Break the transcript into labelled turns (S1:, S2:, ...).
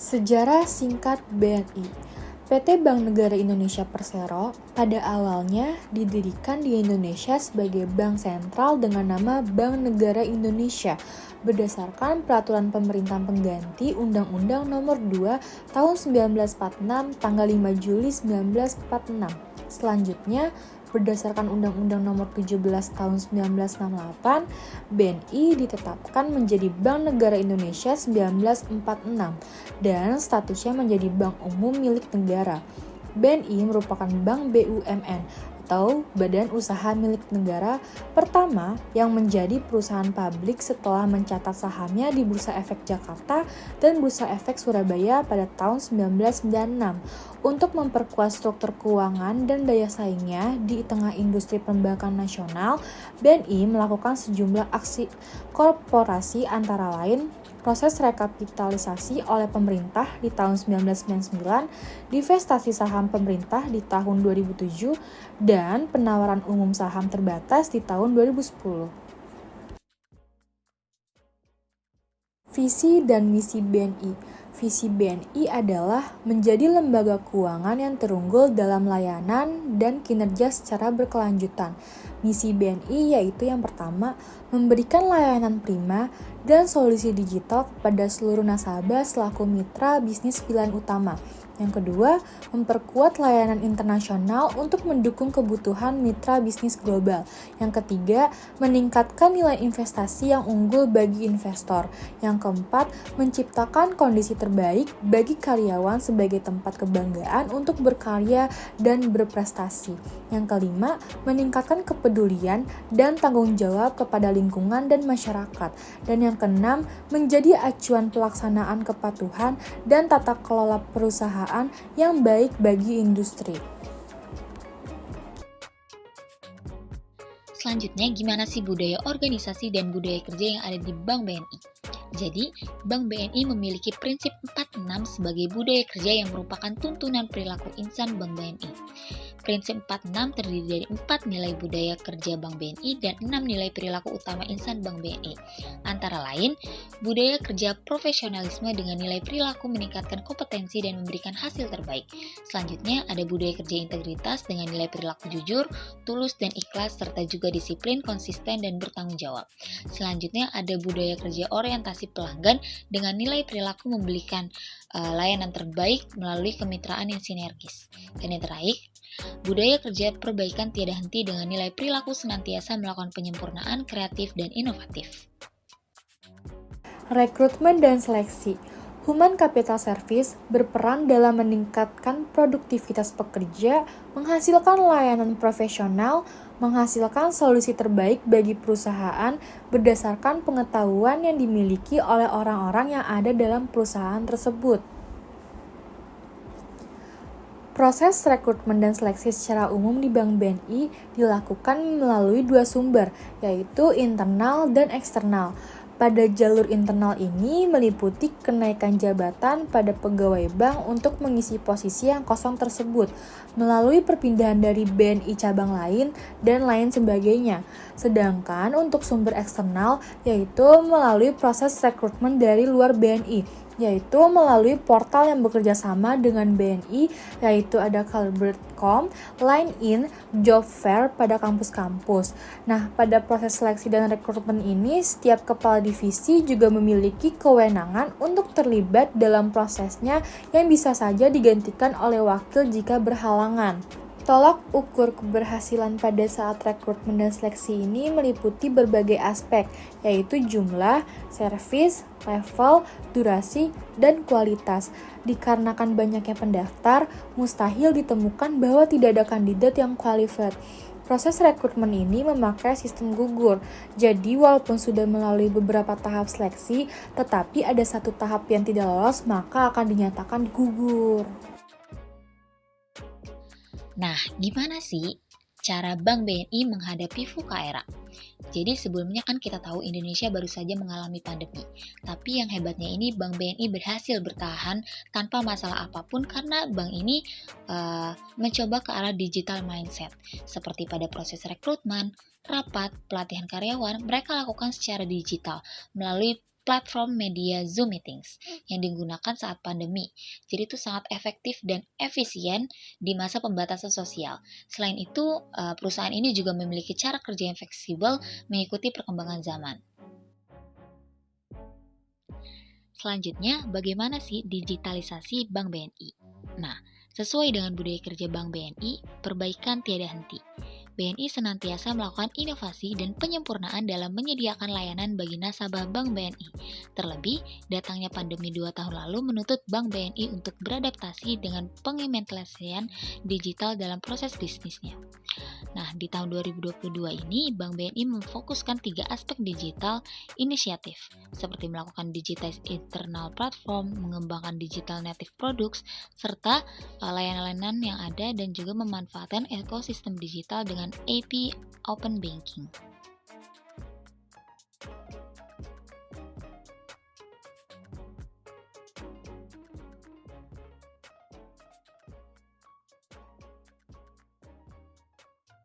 S1: Sejarah singkat BNI. PT Bank Negara Indonesia Persero pada awalnya didirikan di Indonesia sebagai bank sentral dengan nama Bank Negara Indonesia berdasarkan peraturan pemerintah pengganti Undang-Undang Nomor 2 Tahun 1946 tanggal 5 Juli 1946. Selanjutnya, berdasarkan Undang-Undang Nomor 17 Tahun 1968, BNI ditetapkan menjadi Bank Negara Indonesia 1946 dan statusnya menjadi bank umum milik negara. BNI merupakan bank BUMN atau Badan Usaha Milik Negara pertama yang menjadi perusahaan publik setelah mencatat sahamnya di Bursa Efek Jakarta dan Bursa Efek Surabaya pada tahun 1996. Untuk memperkuat struktur keuangan dan daya saingnya di tengah industri perbankan nasional, BNI melakukan sejumlah aksi korporasi antara lain proses rekapitalisasi oleh pemerintah di tahun 1999, divestasi saham pemerintah di tahun 2007, dan penawaran umum saham terbatas di tahun 2010. Visi dan misi BNI. Visi BNI adalah menjadi lembaga keuangan yang terunggul dalam layanan dan kinerja secara berkelanjutan. Misi BNI yaitu yang pertama, memberikan layanan prima dan solusi digital kepada seluruh nasabah selaku mitra bisnis pilihan utama. Yang kedua, memperkuat layanan internasional untuk mendukung kebutuhan mitra bisnis global. Yang ketiga, meningkatkan nilai investasi yang unggul bagi investor. Yang keempat, menciptakan kondisi terbaik bagi karyawan sebagai tempat kebanggaan untuk berkarya dan berprestasi. Yang kelima, meningkatkan kepedulian dan tanggung jawab kepada lingkungan dan masyarakat. Dan yang keenam, menjadi acuan pelaksanaan kepatuhan dan tata kelola perusahaan yang baik bagi industri.
S2: Selanjutnya, gimana sih budaya organisasi dan budaya kerja yang ada di Bank BNI? Jadi, Bank BNI memiliki prinsip 4-6 sebagai budaya kerja yang merupakan tuntunan perilaku insan Bank BNI. Prinsip 4-6 terdiri dari 4 nilai budaya kerja Bank BNI dan 6 nilai perilaku utama insan Bank BNI. Antara lain, budaya kerja profesionalisme dengan nilai perilaku meningkatkan kompetensi dan memberikan hasil terbaik. Selanjutnya, ada budaya kerja integritas dengan nilai perilaku jujur, tulus dan ikhlas serta juga disiplin, konsisten dan bertanggung jawab. Selanjutnya, ada budaya kerja orientasi pelanggan dengan nilai perilaku memberikan layanan terbaik melalui kemitraan yang sinergis. Dan yang terakhir, budaya kerja perbaikan tiada henti dengan nilai perilaku senantiasa melakukan penyempurnaan kreatif dan inovatif.
S1: Rekrutmen dan seleksi. Human Capital Service berperan dalam meningkatkan produktivitas pekerja, menghasilkan layanan profesional, menghasilkan solusi terbaik bagi perusahaan berdasarkan pengetahuan yang dimiliki oleh orang-orang yang ada dalam perusahaan tersebut. Proses rekrutmen dan seleksi secara umum di Bank BNI dilakukan melalui dua sumber, yaitu internal dan eksternal. Pada jalur internal ini meliputi kenaikan jabatan pada pegawai bank untuk mengisi posisi yang kosong tersebut, melalui perpindahan dari BNI cabang lain, dan lain sebagainya. Sedangkan untuk sumber eksternal, yaitu melalui proses rekrutmen dari luar BNI, yaitu melalui portal yang bekerja sama dengan BNI, yaitu ada Calibrate.com, LinkedIn, Job Fair pada kampus-kampus. Nah, pada proses seleksi dan rekrutmen ini, setiap kepala divisi juga memiliki kewenangan untuk terlibat dalam prosesnya yang bisa saja digantikan oleh wakil jika berhalangan. Tolak ukur keberhasilan pada saat rekrutmen dan seleksi ini meliputi berbagai aspek, yaitu jumlah, servis, level, durasi, dan kualitas. Dikarenakan banyaknya pendaftar, mustahil ditemukan bahwa tidak ada kandidat yang qualified. Proses rekrutmen ini memakai sistem gugur, jadi walaupun sudah melalui beberapa tahap seleksi, tetapi ada satu tahap yang tidak lolos, maka akan dinyatakan gugur.
S2: Nah, gimana sih cara Bank BNI menghadapi VUCA era? Jadi sebelumnya kan kita tahu Indonesia baru saja mengalami pandemi. Tapi yang hebatnya ini Bank BNI berhasil bertahan tanpa masalah apapun karena bank ini mencoba ke arah digital mindset. Seperti pada proses rekrutmen, rapat, pelatihan karyawan, mereka lakukan secara digital melalui platform media Zoom Meetings yang digunakan saat pandemi. Jadi itu sangat efektif dan efisien di masa pembatasan sosial. Selain itu, perusahaan ini juga memiliki cara kerja yang fleksibel mengikuti perkembangan zaman. Selanjutnya, bagaimana sih digitalisasi Bank BNI? Nah, sesuai dengan budaya kerja Bank BNI, perbaikan tiada henti. BNI senantiasa melakukan inovasi dan penyempurnaan dalam menyediakan layanan bagi nasabah Bank BNI. Terlebih, datangnya pandemi 2 tahun lalu menuntut Bank BNI untuk beradaptasi dengan pengimplementasian digital dalam proses bisnisnya. Nah, di tahun 2022 ini, Bank BNI memfokuskan 3 aspek digital inisiatif, seperti melakukan digitize internal platform, mengembangkan digital native products, serta layanan-layanan yang ada dan juga memanfaatkan ekosistem digital dengan API Open Banking.